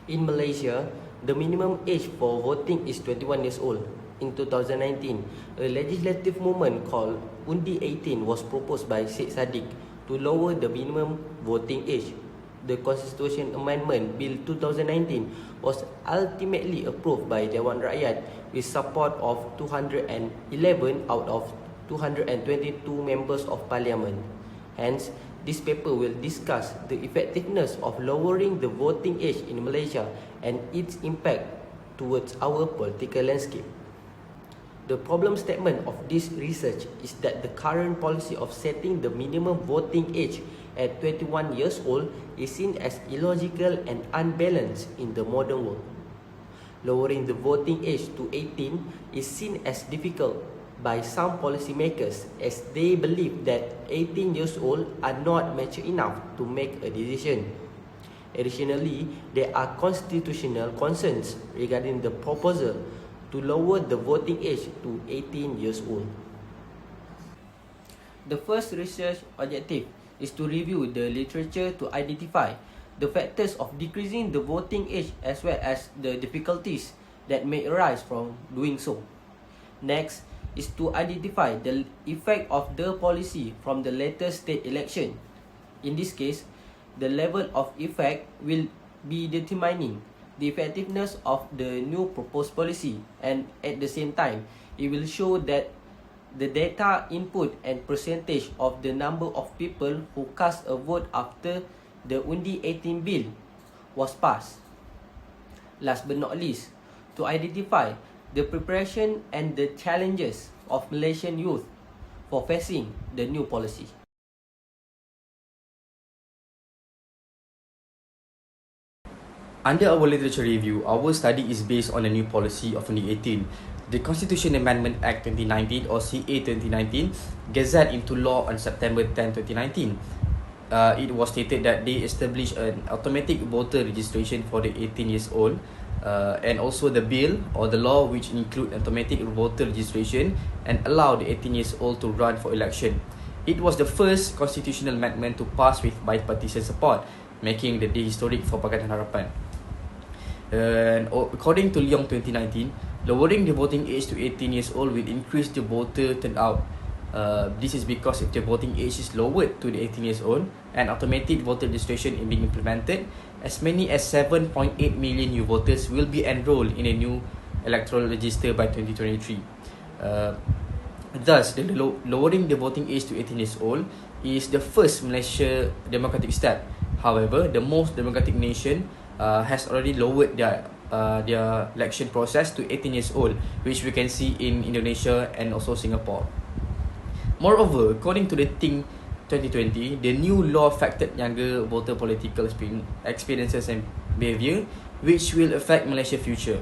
In Malaysia, the minimum age for voting is 21 years old. In 2019, a legislative movement called UNDI18 was proposed by Syed Saddiq to lower the minimum voting age. The Constitution Amendment Bill 2019 was ultimately approved by Dewan Rakyat with support of 211 out of 222 members of parliament. Hence, this paper will discuss the effectiveness of lowering the voting age in Malaysia and its impact towards our political landscape. The problem statement of this research is that the current policy of setting the minimum voting age at 21 years old is seen as illogical and unbalanced in the modern world. Lowering the voting age to 18 is seen as difficult by some policymakers as they believe that 18 years old are not mature enough to make a decision. Additionally, there are constitutional concerns regarding the proposal to lower the voting age to 18 years old. The first research objective is to review the literature to identify the factors of decreasing the voting age as well as the difficulties that may arise from doing so. Next is to identify the effect of the policy from the latest state election. In this case, the level of effect will be determining the effectiveness of the new proposed policy, and at the same time, it will show that the data input and percentage of the number of people who cast a vote after the UNDI18 bill was passed. Last but not least, to identify the preparation and the challenges of Malaysian youth for facing the new policy. Under our literature review, our study is based on the new policy of UNDI18, the Constitution Amendment Act 2019 or CA 2019, gazetted into law on September 10, 2019. It was stated that they established an automatic voter registration for the 18 years old, and also the bill or the law which include automatic voter registration and allow the 18 years old to run for election. It was the first constitutional amendment to pass with bipartisan support, making the day historic for Pakatan Harapan. And according to Leong 2019, lowering the voting age to 18 years old will increase the voter turnout. This is because if the voting age is lowered to the 18 years old and automatic voter registration is being implemented, as many as 7.8 million new voters will be enrolled in a new electoral register by 2023. Thus, lowering the voting age to 18 years old is the first Malaysia democratic step. However, the most democratic nation has already lowered their election process to 18 years old, which we can see in Indonesia and also Singapore. Moreover, according to the Think 2020, the new law affected younger voter political experiences and behaviour, which will affect Malaysia's future.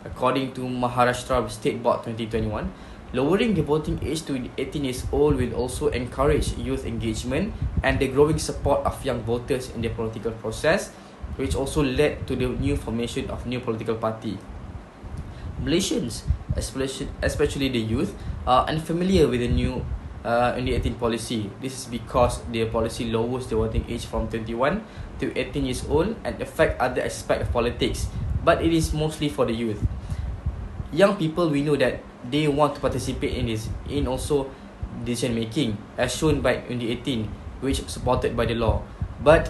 According to Maharashtra State Board 2021, lowering the voting age to 18 years old will also encourage youth engagement and the growing support of young voters in the political process, which also led to the new formation of new political party. Malaysians, especially the youth, are unfamiliar with the new UNDI18 policy. This is because the policy lowers the voting age from 21 to 18 years old and affect other aspects of politics, but it is mostly for the youth. Young people, we know that they want to participate in this, in also decision making, as shown by UNDI18, which is supported by the law. But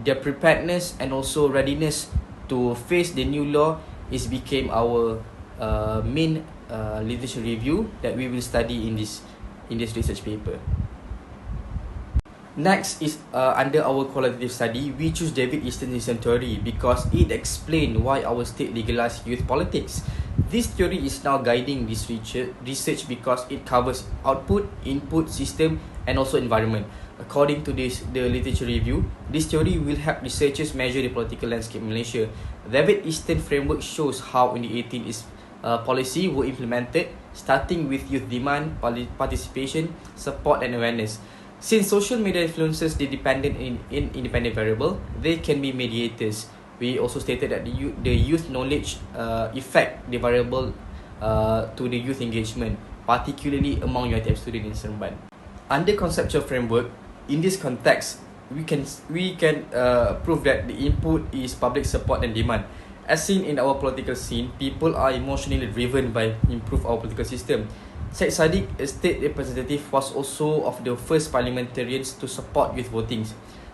their preparedness and also readiness to face the new law became our main literature review that we will study in this research paper. Next is under our qualitative study, we choose David Easton's theory because it explains why our state legalized youth politics. This theory is now guiding this research because it covers output, input, system, and also environment. According to the literature review, this theory will help researchers measure the political landscape in Malaysia. David Easton framework shows how UNDI18 policy were implemented, starting with youth demand, participation, support, and awareness. Since social media influencers are dependent in independent variable, they can be mediators. We also stated that the youth knowledge affect the variable to the youth engagement, particularly among UiTM students in Seremban. Under conceptual framework, in this context, we can prove that the input is public support and demand. As seen in our political scene, people are emotionally driven by improve our political system. Syed Saddiq, a state representative, was also of the first parliamentarians to support youth voting.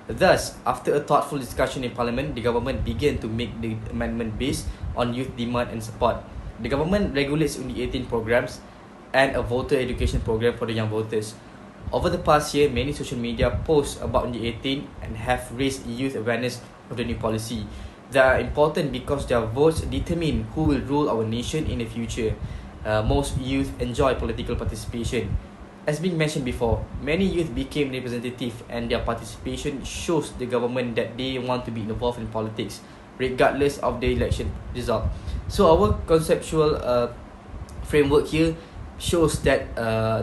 Thus, after a thoughtful discussion in Parliament, the government began to make the amendment based on youth demand and support. The government regulates UNDI18 programs and a voter education program for the young voters. Over the past year, many social media posts about UNDI18 and have raised youth awareness of the new policy. They are important because their votes determine who will rule our nation in the future. Most youth enjoy political participation. As being mentioned before, many youth became representative and their participation shows the government that they want to be involved in politics regardless of the election result. So our conceptual framework here shows that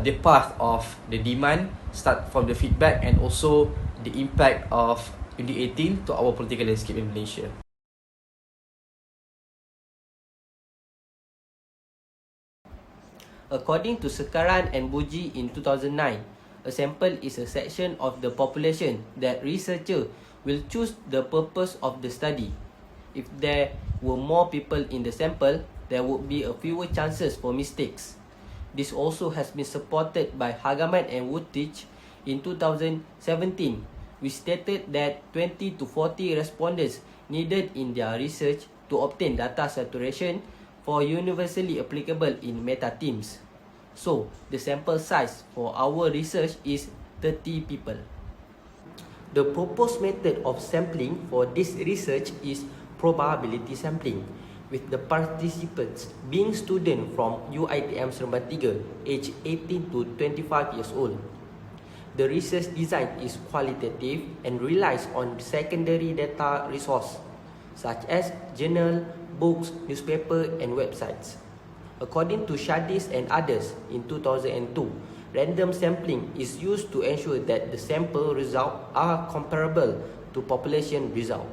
the path of the demand start from the feedback and also the impact of UNDI18 to our political landscape in Malaysia. According to Sekaran and Buji in 2009, a sample is a section of the population that researcher will choose the purpose of the study. If there were more people in the sample, there would be a fewer chances for mistakes. This also has been supported by Hagaman and Woodrich in 2017, which stated that 20 to 40 respondents needed in their research to obtain data saturation for universally applicable in meta teams. So, the sample size for our research is 30 people. The proposed method of sampling for this research is probability sampling, with the participants being students from UITM Seremban 3, aged 18 to 25 years old. The research design is qualitative and relies on secondary data resources, such as journal, books, newspaper, and websites. According to Shadis and others, in 2002, random sampling is used to ensure that the sample results are comparable to population results.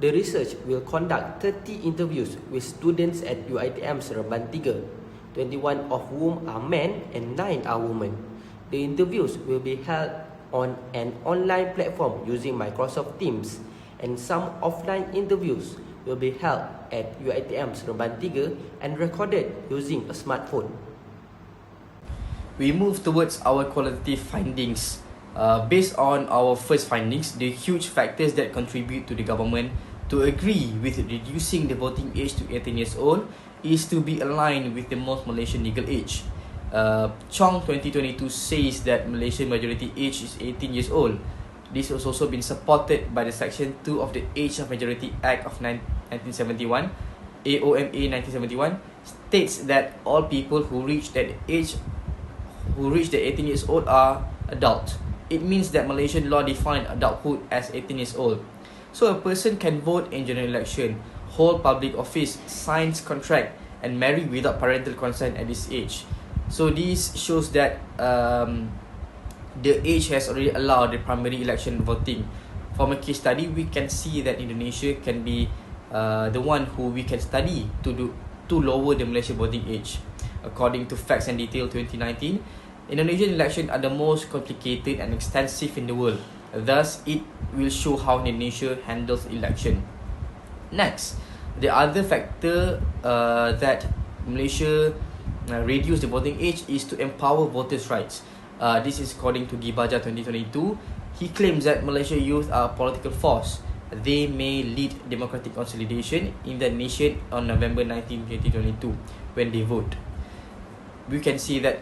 The research will conduct 30 interviews with students at UITM Seremban 3, 21 of whom are men and 9 are women. The interviews will be held on an online platform using Microsoft Teams, and some offline interviews will be held at UITM Seremban 3 and recorded using a smartphone. We move towards our qualitative findings. Based on our first findings, the huge factors that contribute to the government to agree with reducing the voting age to 18 years old is to be aligned with the most Malaysian legal age. Chong 2022 says that Malaysian majority age is 18 years old. This has also been supported by the Section 2 of the Age of Majority Act of 1971, AOMA 1971, states that all people who reach the 18 years old are adult. It means that Malaysian law defines adulthood as 18 years old. So a person can vote in general election, hold public office, sign contract, and marry without parental consent at this age. So this shows that the age has already allowed the primary election voting. From a case study, we can see that Indonesia can be the one who we can study to lower the Malaysia voting age. According to Facts and Detail 2019, Indonesian elections are the most complicated and extensive in the world. Thus, it will show how Indonesia handles election. Next, the other factor that Malaysia reduce the voting age is to empower voters' rights. This is according to Gibaja 2022. He claims that Malaysia youth are a political force. They may lead democratic consolidation in the nation on November 19, 2022 when they vote. We can see that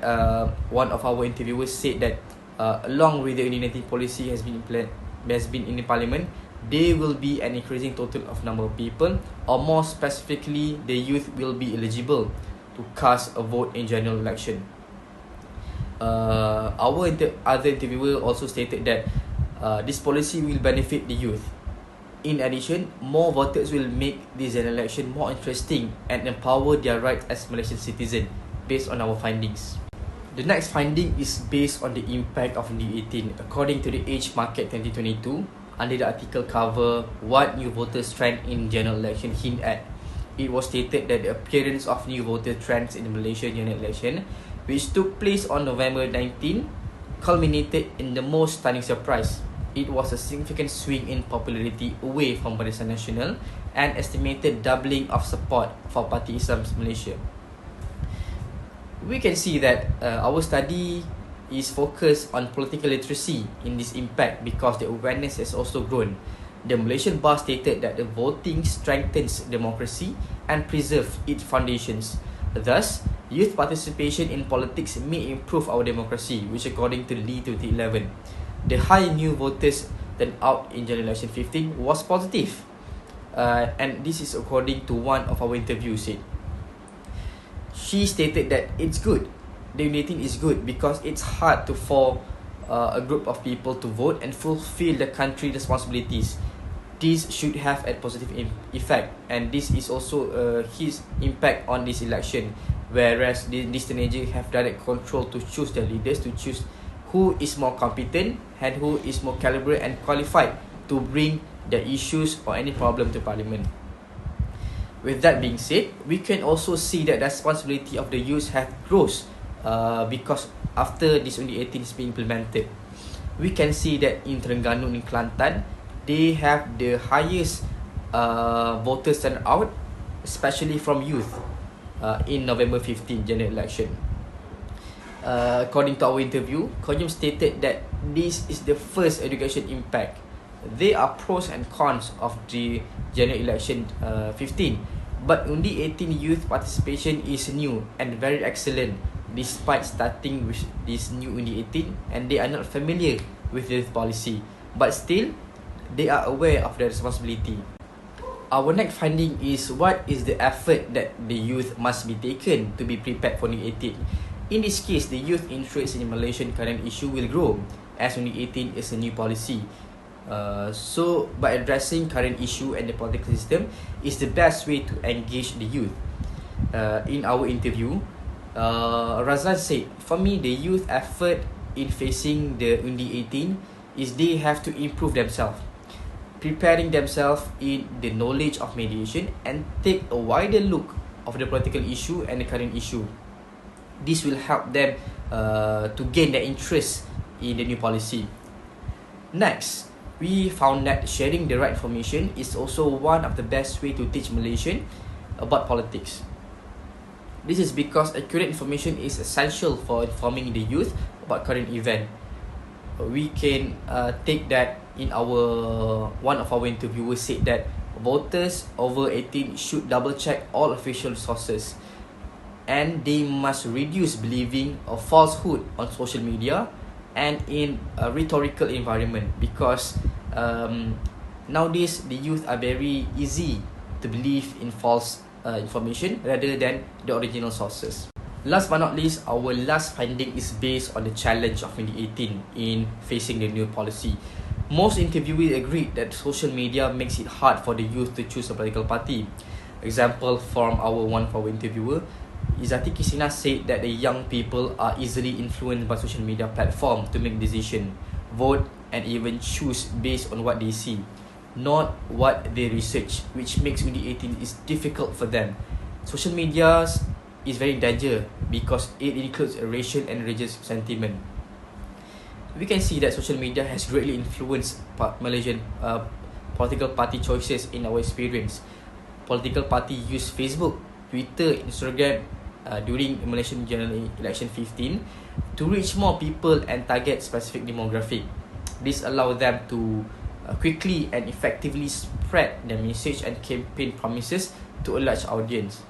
one of our interviewers said that along with the UNDI18 policy has been in the parliament, there will be an increasing total of number of people, or more specifically, the youth will be eligible to cast a vote in general election. Our other interviewer also stated that this policy will benefit the youth. In addition, more voters will make this general election more interesting and empower their rights as Malaysian citizens based on our findings. The next finding is based on the impact of UNDI18. According to the Age Market 2022, under the article cover What New Voters Trend in General Election Hint at, it was stated that the appearance of new voter trends in the Malaysian general election which took place on November 19, culminated in the most stunning surprise. It was a significant swing in popularity away from Barisan Nasional and estimated doubling of support for Parti Islam Malaysia. We can see that our study is focused on political literacy in this impact because the awareness has also grown. The Malaysian bar stated that the voting strengthens democracy and preserves its foundations. Thus, youth participation in politics may improve our democracy, which according to Lee 2011. The high new voters turned out in general election 15 was positive. And this is according to one of our interviews said. She stated that it's good. The UNDI18 is good because it's hard to for a group of people to vote and fulfill the country responsibilities. This should have a positive effect, and this is also his impact on this election. Whereas these teenagers have direct control to choose their leaders, to choose who is more competent and who is more caliber and qualified to bring the issues or any problem to Parliament. With that being said, we can also see that the responsibility of the youth have grown because after this UNDI18 has been implemented. We can see that in Terengganu and Kelantan, they have the highest voters turnout, especially from youth, in November 15 general election. According to our interview, Konyum stated that this is the first education impact. There are pros and cons of the general election 15, but UNDI18 youth participation is new and very excellent despite starting with this new UNDI18 and they are not familiar with this policy, but still they are aware of their responsibility. Our next finding is what is the effort that the youth must be taken to be prepared for UNDI18. In this case, the youth interest in Malaysian current issue will grow as UNDI18 is a new policy. So by addressing current issue and the political system is the best way to engage the youth. In our interview, Razan said, for me, the youth effort in facing the UNDI18 is they have to improve themselves, preparing themselves in the knowledge of mediation and take a wider look of the political issue and the current issue. This will help them to gain their interest in the new policy. Next, we found that sharing the right information is also one of the best way to teach Malaysian about politics. This is because accurate information is essential for informing the youth about current event. We can take that in our one of our interviewers said that voters over 18 should double check all official sources and they must reduce believing of falsehood on social media and in a rhetorical environment because nowadays the youth are very easy to believe in false information rather than the original sources. Last but not least, our last finding is based on the challenge of 2018 in facing the new policy. Most interviewees agreed that social media makes it hard for the youth to choose a political party. Example from one of our interviewer, Izzat Kisina said that the young people are easily influenced by social media platform to make decision, vote and even choose based on what they see, not what they research, which makes UNDI18 is difficult for them. Social media is very dangerous because it includes a racial and religious sentiment. We can see that social media has greatly influenced Malaysian political party choices in our experience. Political party use Facebook, Twitter, Instagram during Malaysian General Election 15 to reach more people and target specific demographic. This allows them to quickly and effectively spread their message and campaign promises to a large audience.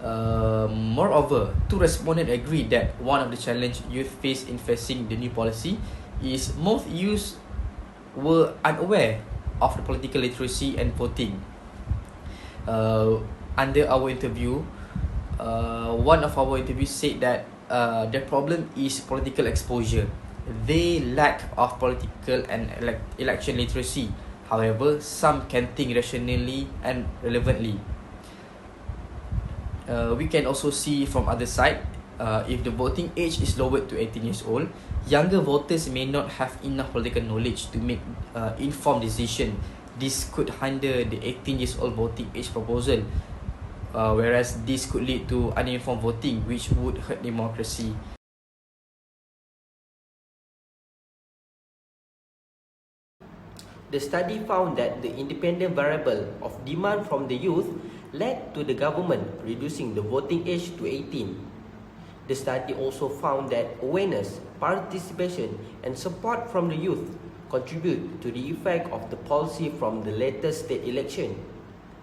Moreover, two respondents agreed that one of the challenges youth face in facing the new policy is most youth were unaware of the political literacy and voting. Under our interview, one of our interviews said that the problem is political exposure. They lack of political and election literacy. However, some can think rationally and relevantly. We can also see from other side, if the voting age is lowered to 18 years old, younger voters may not have enough political knowledge to make informed decision. This could hinder the 18 years old voting age proposal, whereas this could lead to uninformed voting, which would hurt democracy. The study found that the independent variable of demand from the youth led to the government reducing the voting age to 18. The study also found that awareness, participation, and support from the youth contribute to the effect of the policy from the latest state election.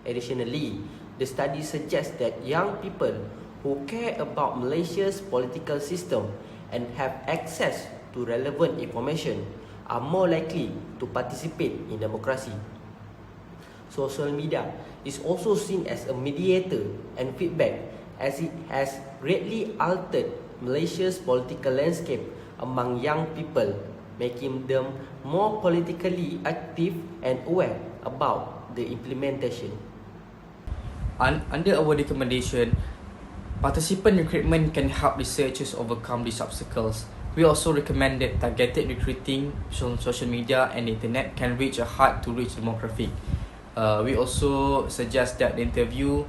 Additionally, the study suggests that young people who care about Malaysia's political system and have access to relevant information are more likely to participate in democracy. Social media is also seen as a mediator and feedback, as it has greatly altered Malaysia's political landscape among young people, making them more politically active and aware about the implementation. Under our recommendation, participant recruitment can help researchers overcome these obstacles. We also recommend that targeted recruiting on social media and the internet can reach a hard-to-reach demographic. We also suggest that the interview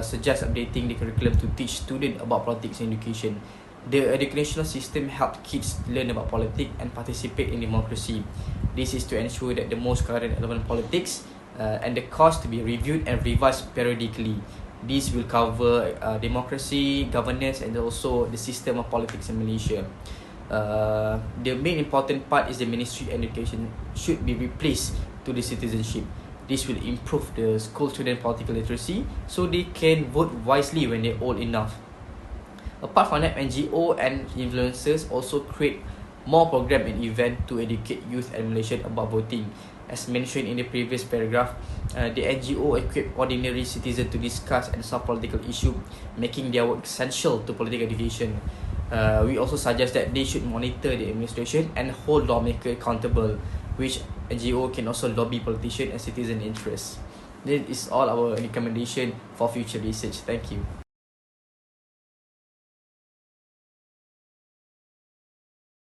suggests updating the curriculum to teach students about politics and education. The educational system helps kids learn about politics and participate in democracy. This is to ensure that the most current relevant politics and the cost to be reviewed and revised periodically. This will cover democracy, governance, and also the system of politics in Malaysia. The main important part is the Ministry of Education should be replaced to the citizenship. This will improve the school student political literacy so they can vote wisely when they're old enough. Apart from that, NGO and influencers also create more program and event to educate youth and Malaysians about voting. As mentioned in the previous paragraph, the NGO equip ordinary citizens to discuss and solve political issues, making their work essential to political education. We also suggest that they should monitor the administration and hold lawmakers accountable, which NGO can also lobby politicians and citizen interests. This is all our recommendation for future research. Thank you.